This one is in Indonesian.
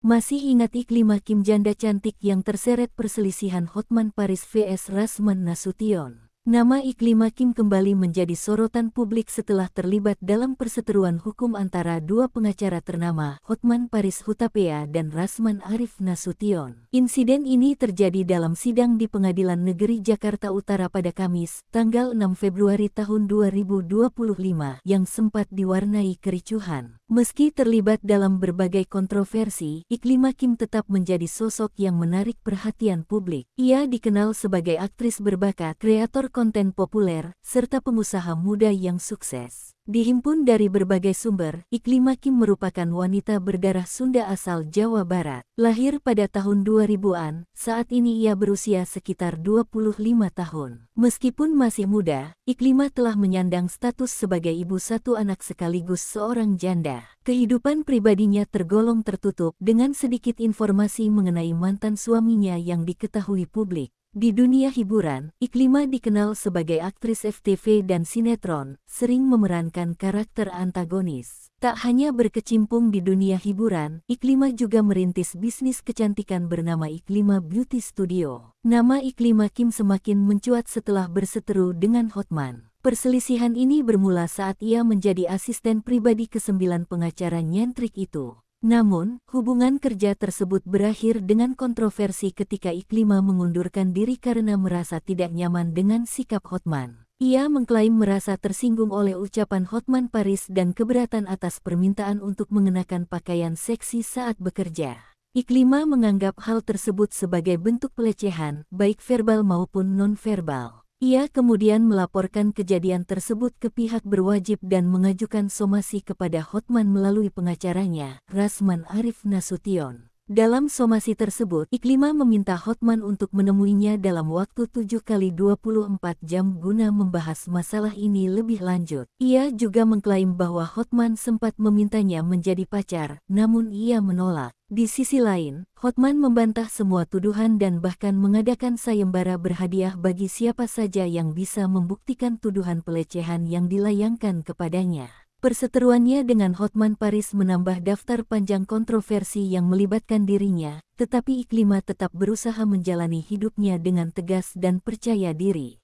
Masih ingat Iklimah Kim janda cantik yang terseret perselisihan Hotman Paris vs Rasman Nasution? Nama Iklimah Kim kembali menjadi sorotan publik setelah terlibat dalam perseteruan hukum antara dua pengacara ternama, Hotman Paris Hutapea dan Rasman Arif Nasution. Insiden ini terjadi dalam sidang di Pengadilan Negeri Jakarta Utara pada Kamis, tanggal 6 Februari tahun 2025, yang sempat diwarnai kericuhan. Meski terlibat dalam berbagai kontroversi, Iklimah Kim tetap menjadi sosok yang menarik perhatian publik. Ia dikenal sebagai aktris berbakat, kreator konten populer, serta pengusaha muda yang sukses. Dihimpun dari berbagai sumber, Iklimah Kim merupakan wanita berdarah Sunda asal Jawa Barat. Lahir pada tahun 2000-an, saat ini ia berusia sekitar 25 tahun. Meskipun masih muda, Iklimah telah menyandang status sebagai ibu satu anak sekaligus seorang janda. Kehidupan pribadinya tergolong tertutup dengan sedikit informasi mengenai mantan suaminya yang diketahui publik. Di dunia hiburan, Iklimah dikenal sebagai aktris FTV dan sinetron, sering memerankan karakter antagonis. Tak hanya berkecimpung di dunia hiburan, Iklimah juga merintis bisnis kecantikan bernama Iklimah Beauty Studio. Nama Iklimah Kim semakin mencuat setelah berseteru dengan Hotman. Perselisihan ini bermula saat ia menjadi asisten pribadi ke-9 pengacara nyentrik itu. Namun, hubungan kerja tersebut berakhir dengan kontroversi ketika Iklimah mengundurkan diri karena merasa tidak nyaman dengan sikap Hotman. Ia mengklaim merasa tersinggung oleh ucapan Hotman Paris dan keberatan atas permintaan untuk mengenakan pakaian seksi saat bekerja. Iklimah menganggap hal tersebut sebagai bentuk pelecehan, baik verbal maupun non-verbal. Ia kemudian melaporkan kejadian tersebut ke pihak berwajib dan mengajukan somasi kepada Hotman melalui pengacaranya, Rasman Arif Nasution. Dalam somasi tersebut, Iklimah meminta Hotman untuk menemuinya dalam waktu 7x24 jam guna membahas masalah ini lebih lanjut. Ia juga mengklaim bahwa Hotman sempat memintanya menjadi pacar, namun ia menolak. Di sisi lain, Hotman membantah semua tuduhan dan bahkan mengadakan sayembara berhadiah bagi siapa saja yang bisa membuktikan tuduhan pelecehan yang dilayangkan kepadanya. Perseteruannya dengan Hotman Paris menambah daftar panjang kontroversi yang melibatkan dirinya, tetapi Iklimah tetap berusaha menjalani hidupnya dengan tegas dan percaya diri.